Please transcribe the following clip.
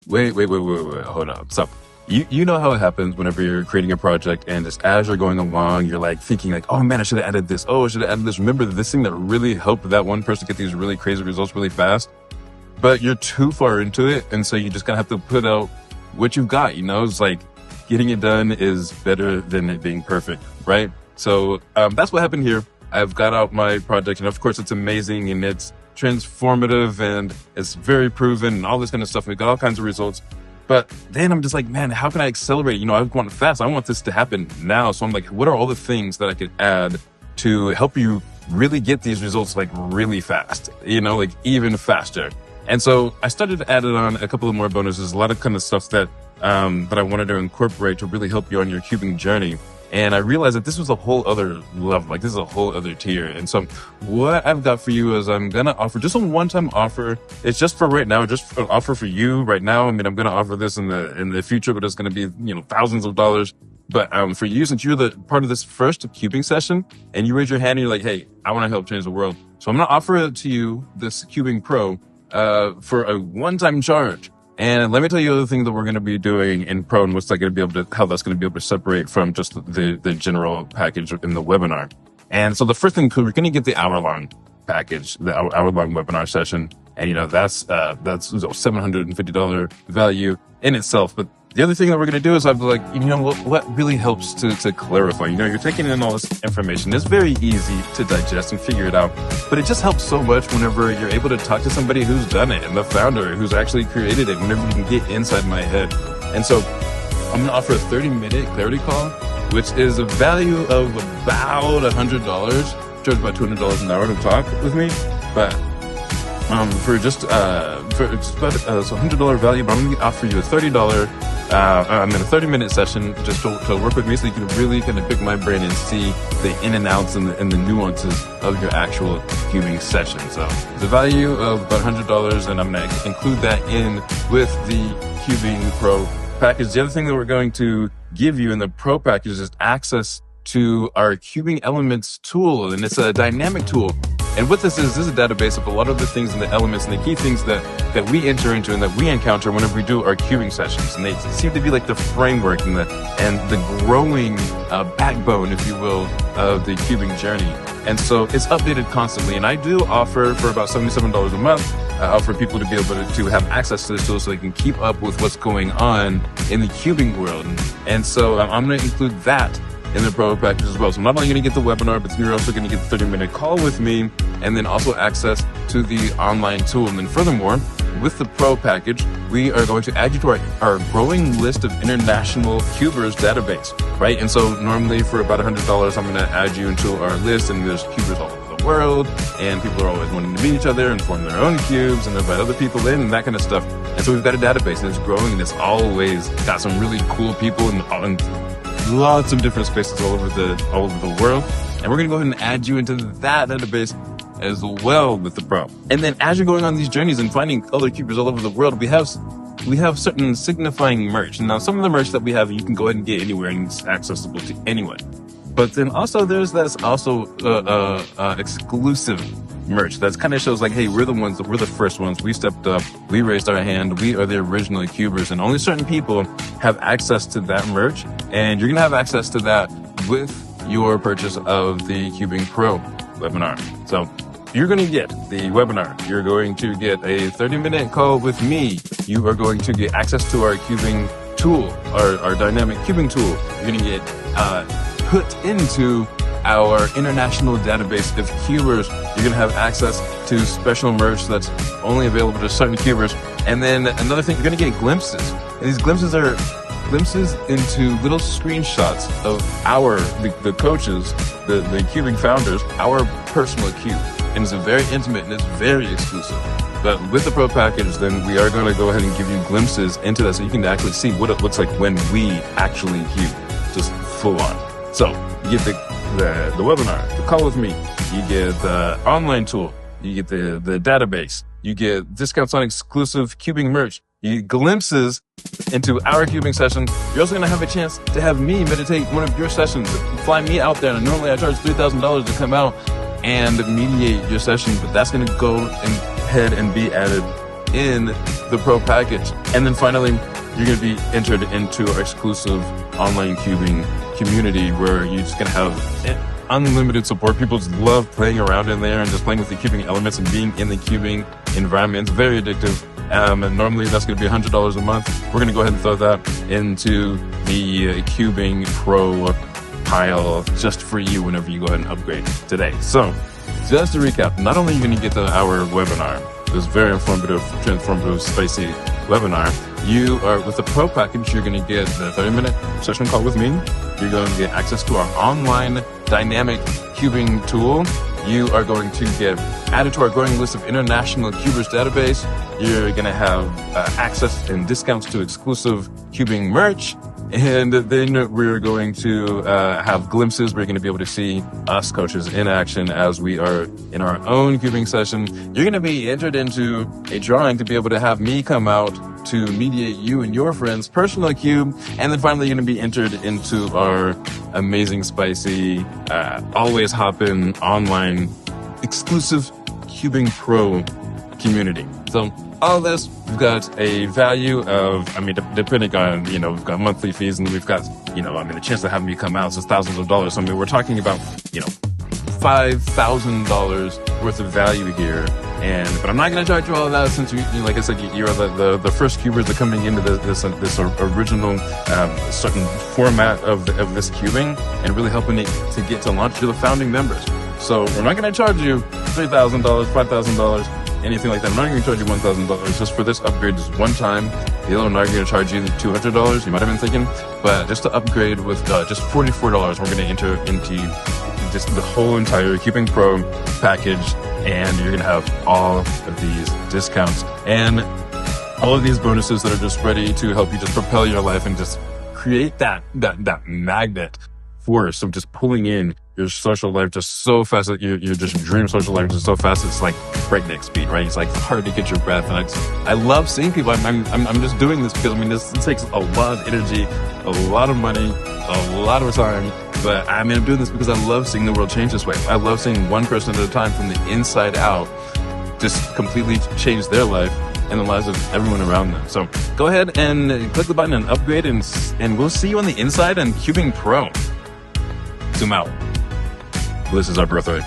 Wait. Hold on. So you know how it happens whenever you're creating a project and just as you're going along, you're like thinking like, oh man, I should have added this. Oh, I should have added this. Remember this thing that really helped that one person get these really crazy results really fast? But you're too far into it. And so you just gonna have to put out what you've got, It's like getting it done is better than it being perfect, right? So that's what happened here. I've got out my project and of course it's amazing and it's transformative and it's very proven and all this kind of stuff. We've got all kinds of results. But then I'm just like, man, how can I accelerate? I want it fast. I want this to happen now. So I'm like, what are all the things that I could add to help you really get these results like really fast, like even faster? And so I started to add it on a couple of more bonuses, a lot of kind of stuff that I wanted to incorporate to really help you on your cubing journey. And I realized that this was a whole other level, like this is a whole other tier. And so what I've got for you is I'm going to offer just a one-time offer. It's just for right now, just an offer for you right now. I mean, I'm going to offer this in the future, but it's going to be, thousands of dollars. But for you, since you're the part of this first cubing session and you raise your hand and you're like, hey, I want to help change the world. So I'm going to offer it to you, this Cubing Pro, for a one-time charge. And let me tell you the other thing that we're going to be doing in Pro and what's like going to be able to, how that's going to be able to separate from just the general package in the webinar. And so the first thing, we're going to get the hour-long package, the hour-long webinar session. And, that's $750 value in itself. But the other thing that we're going to do is I'm like, what really helps to clarify, you're taking in all this information. It's very easy to digest and figure it out, but it just helps so much whenever you're able to talk to somebody who's done it and the founder who's actually created it, whenever you can get inside my head. And so I'm going to offer a 30-minute clarity call, which is a value of about $100, charge about $200 an hour to talk with me. But for it's about $100 value, but I'm going to offer you a a 30-minute session just to work with me so you can really kind of pick my brain and see the in and outs and the nuances of your actual cubing session. So the value of about $100, and I'm going to include that in with the Cubing Pro package. The other thing that we're going to give you in the Pro package is access to our Cubing Elements tool, and it's a dynamic tool. And what this is a database of a lot of the things and the elements and the key things that we enter into and that we encounter whenever we do our cubing sessions. And they seem to be like the framework and the growing backbone, if you will, of the cubing journey. And so it's updated constantly. And I do offer for about $77 a month, I offer people to be able to have access to this tool so they can keep up with what's going on in the cubing world. And so I'm going to include that in the Pro package as well. So I'm not only going to get the webinar, but you're also going to get the 30-minute call with me and then also access to the online tool. And then furthermore, with the Pro package, we are going to add you to our growing list of international cubers database, right? And so normally for about $100, I'm going to add you into our list, and there's cubers all over the world, and people are always wanting to meet each other and form their own cubes and invite other people in and that kind of stuff. And so we've got a database and it's growing, and it's always got some really cool people and lots of different spaces all over the world. And we're going to go ahead and add you into that database as well with the Pro. And then as you're going on these journeys and finding other cubers all over the world, we have certain signifying merch. Now, some of the merch that we have, you can go ahead and get anywhere and it's accessible to anyone. But then also there's exclusive merch that kind of shows like, hey, we're the first ones. We stepped up. We raised our hand. We are the original cubers, and only certain people have access to that merch. And you're going to have access to that with your purchase of the Cubing Pro webinar. So you're going to get the webinar. You're going to get a 30-minute call with me. You are going to get access to our cubing tool, our dynamic cubing tool. You're going to get put into our international database of cubers. You're going to have access to special merch that's only available to certain cubers. And then another thing, you're going to get glimpses. And these glimpses are glimpses into little screenshots of the coaches, the cubing founders, our personal cube. And it's very intimate and it's very exclusive. But with the Pro package, then we are going to go ahead and give you glimpses into that so you can actually see what it looks like when we actually cube, just full on. So you get the webinar, the call with me, you get the online tool, you get the database, you get discounts on exclusive cubing merch, you get glimpses into our cubing session. You're also going to have a chance to have me meditate one of your sessions, fly me out there. And normally I charge $3,000 to come out and mediate your session, but that's going to go ahead and be added in the Pro package. And then finally, you're going to be entered into our exclusive online cubing community where you're just going to have unlimited support. People just love playing around in there and just playing with the cubing elements and being in the cubing environment. It's very addictive. And normally that's going to be $100 a month. We're going to go ahead and throw that into the Cubing Pro pile just for you whenever you go ahead and upgrade today. So just to recap, not only are you going to get our webinar, this very informative, transformative, spicy webinar, you are with the Pro package, you're going to get the 30-minute session call with me. You're going to get access to our online dynamic cubing tool. You are going to get added to our growing list of international cubers database. You're going to have access and discounts to exclusive cubing merch. And then we're going to have glimpses. We're going to be able to see us coaches in action as we are in our own cubing session. You're going to be entered into a drawing to be able to have me come out to mediate you and your friends' personal cube. And then finally, you're going to be entered into our amazing, spicy, always hopping online exclusive Cubing Pro community. So all this, we've got a value of, depending on, we've got monthly fees and we've got, the chance to have me come out, so it's thousands of dollars. We're talking about, $5,000 worth of value here. But I'm not going to charge you all of that since like I said, you're the first cubers that are coming into this original certain format of this cubing and really helping it to get to launch. You're the founding members. So we're not going to charge you $3,000, $5,000, anything like that. I'm not going to charge you $1,000 just for this upgrade just one time. I'm not going to charge you $200. You might have been thinking, but just to upgrade with just $44, we're going to enter into just the whole entire Cubing Pro package, and you're going to have all of these discounts and all of these bonuses that are just ready to help you just propel your life and just create that magnet force of just pulling in your social life just so fast that your just dream social life just so fast it's like breakneck speed, right? It's like hard to get your breath. And I love seeing people. I'm just doing this because this takes a lot of energy, a lot of money, a lot of time. But I'm doing this because I love seeing the world change this way. I love seeing one person at a time from the inside out just completely change their life and the lives of everyone around them. So go ahead and click the button and upgrade, and we'll see you on the inside and Cubing Pro. Zoom out. This is our birthright.